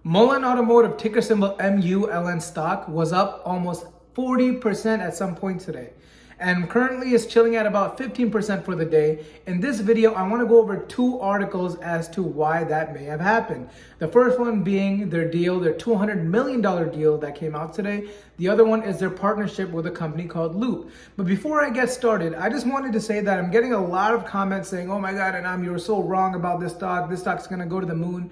Mullen Automotive, ticker symbol MULN stock, was up almost 40% at some point today, and currently is chilling at about 15% for the day. In this video, I want to go over two articles as to why that may have happened. The first one being their $200 million deal that came out today. The other one is their partnership with a company called Loop. But before I get started, I just wanted to say that I'm getting a lot of comments saying, oh my God, and you were so wrong about this stock. This stock's going to go to the moon.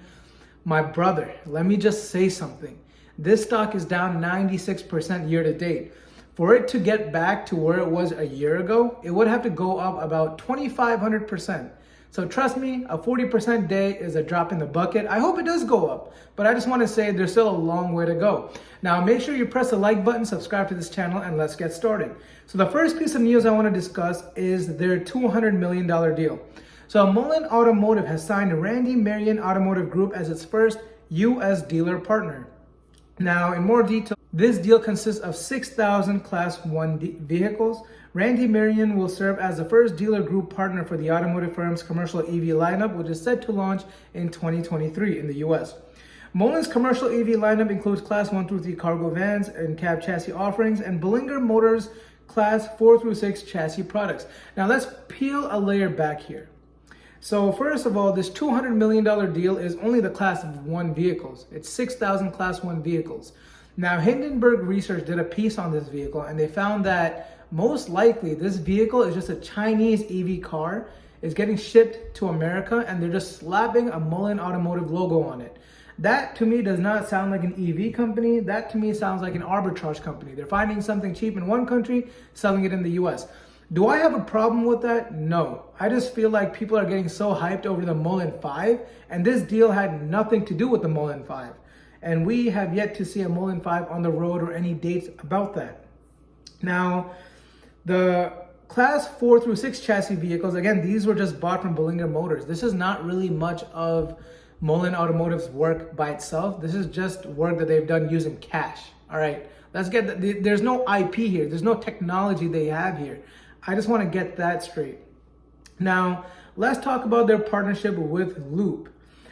My brother, let me just say something. This stock is down 96% year to date. For it to get back to where it was a year ago, it would have to go up about 2,500%. So trust me, a 40% day is a drop in the bucket. I hope it does go up, but I just want to say there's still a long way to go. Now, make sure you press the like button, subscribe to this channel, and let's get started. So the first piece of news I want to discuss is their $200 million deal. So Mullen Automotive has signed Randy Marion Automotive Group as its first U.S. dealer partner. Now, in more detail, this deal consists of 6,000 Class 1 vehicles. Randy Marion will serve as the first dealer group partner for the automotive firm's commercial EV lineup, which is set to launch in 2023 in the U.S. Mullen's commercial EV lineup includes Class 1 through 3 cargo vans and cab chassis offerings, and Bullinger Motors Class 4 through 6 chassis products. Now, let's peel a layer back here. So first of all, this $200 million deal is only the Class 1 vehicles. It's 6,000 Class 1 vehicles. Now, Hindenburg Research did a piece on this vehicle, and they found that most likely this vehicle is just a Chinese EV car. It's getting shipped to America, and they're just slapping a Mullen Automotive logo on it. That to me does not sound like an EV company. That to me sounds like an arbitrage company. They're finding something cheap in one country, selling it in the US. Do I have a problem with that? No. I just feel like people are getting so hyped over the MULN 5, and this deal had nothing to do with the MULN 5. And we have yet to see a MULN 5 on the road or any dates about that. Now, the Class 4 through 6 chassis vehicles, again, these were just bought from Bullinger Motors. This is not really much of Mullen Automotive's work by itself. This is just work that they've done using cash. All right, let's get there's no IP here. There's no technology they have here. I just want to get that straight. Now, let's talk about their partnership with Loop.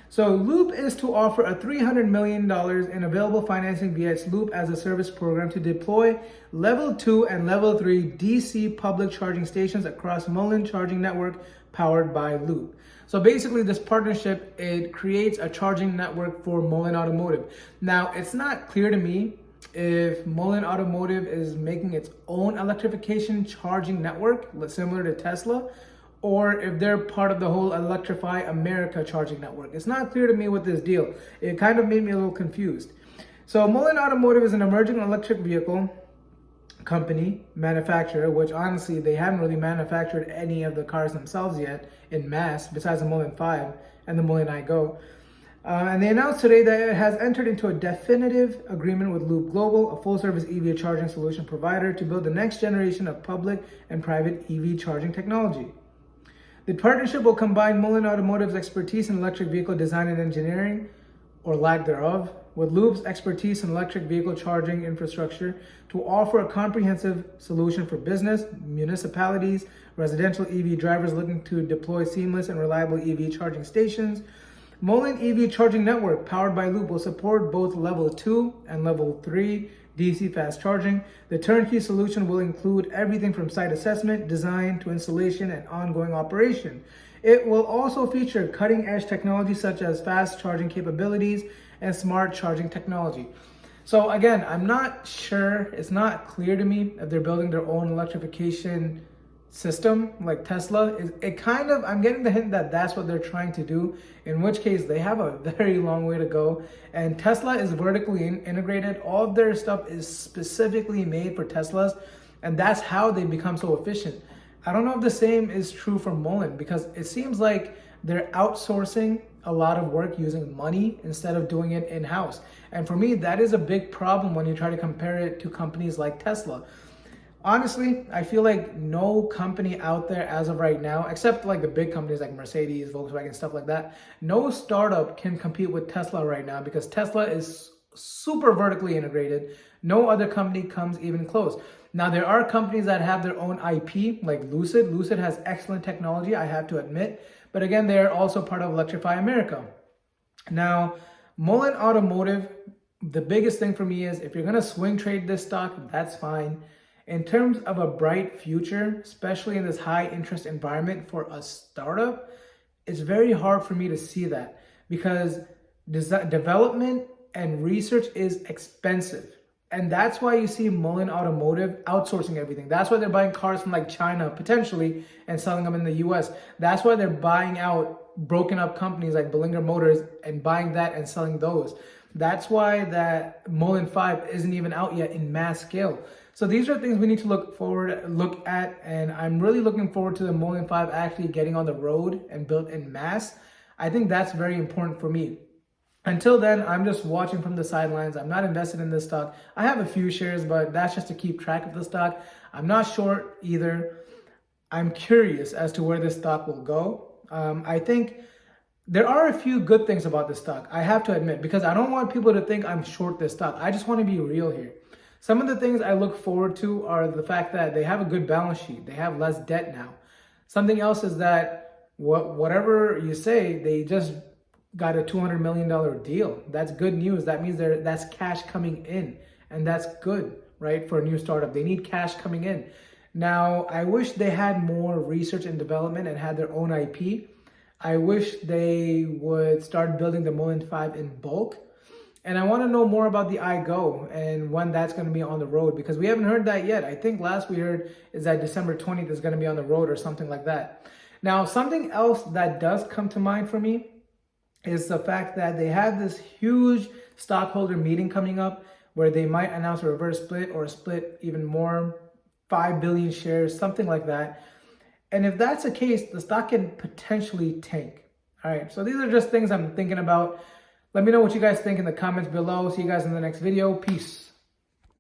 So Loop is to offer a $300 million in available financing via its Loop as a Service program to deploy Level 2 and Level 3 DC public charging stations across Mullen charging network powered by Loop. So basically this partnership, it creates a charging network for Mullen Automotive. Now, it's not clear to me if Mullen Automotive is making its own electrification charging network, similar to Tesla, or if they're part of the whole Electrify America charging network. It's not clear to me with this deal. It kind of made me a little confused. So Mullen Automotive is an emerging electric vehicle company, manufacturer, which honestly, they haven't really manufactured any of the cars themselves yet in mass, besides the MULN 5 and the MULN iGo. And they announced today that it has entered into a definitive agreement with Loop Global, a full-service EV charging solution provider, to build the next generation of public and private EV charging technology. The partnership will combine Mullen Automotive's expertise in electric vehicle design and engineering, or lack thereof, with Loop's expertise in electric vehicle charging infrastructure to offer a comprehensive solution for business, municipalities, residential EV drivers looking to deploy seamless and reliable EV charging stations. Mullen EV charging network powered by Loop will support both Level 2 and Level 3 DC fast charging. The turnkey solution will include everything from site assessment, design, to installation and ongoing operation. It will also feature cutting-edge technology such as fast charging capabilities and smart charging technology. So again, I'm not sure, it's not clear to me if they're building their own electrification system like Tesla. I'm getting the hint that that's what they're trying to do, in which case they have a very long way to go. And Tesla is vertically integrated. All of their stuff is specifically made for Teslas, and that's how they become so efficient. I don't know if the same is true for Mullen, because it seems like they're outsourcing a lot of work using money instead of doing it in-house. And for me, that is a big problem when you try to compare it to companies like Tesla. Honestly, I feel like no company out there as of right now, except like the big companies like Mercedes, Volkswagen, stuff like that, no startup can compete with Tesla right now, because Tesla is super vertically integrated. No other company comes even close. Now, there are companies that have their own IP, like Lucid. Lucid has excellent technology, I have to admit. But again, they're also part of Electrify America. Now, Mullen Automotive, the biggest thing for me is if you're going to swing trade this stock, that's fine. In terms of a bright future, especially in this high interest environment for a startup, it's very hard for me to see that because development and research is expensive. And that's why you see Mullen Automotive outsourcing everything. That's why they're buying cars from like China potentially and selling them in the US. That's why they're buying out broken up companies like Bullinger Motors and buying that and selling those. That's why that MULN 5 isn't even out yet in mass scale. So these are things we need to look at, and I'm really looking forward to the MULN 5 actually getting on the road and built in mass. I think that's very important for me. Until then, I'm just watching from the sidelines. I'm not invested in this stock. I have a few shares, but that's just to keep track of the stock. I'm not short either. I'm curious as to where this stock will go. I think there are a few good things about this stock, I have to admit, because I don't want people to think I'm short this stock. I just want to be real here. Some of the things I look forward to are the fact that they have a good balance sheet. They have less debt now. Something else is that whatever you say, they just got a $200 million deal. That's good news. That means that's cash coming in, and that's good, right? For a new startup, they need cash coming in. Now, I wish they had more research and development and had their own IP. I wish they would start building the MULN 5 in bulk. And I want to know more about the iGo and when that's going to be on the road, because we haven't heard that yet. I think last we heard is that December 20th is going to be on the road or something like that. Now, something else that does come to mind for me is the fact that they have this huge stockholder meeting coming up where they might announce a reverse split or split even more, 5 billion shares, something like that. And if that's the case, the stock can potentially tank. All right, so these are just things I'm thinking about. Let me know what you guys think in the comments below. See you guys in the next video. Peace.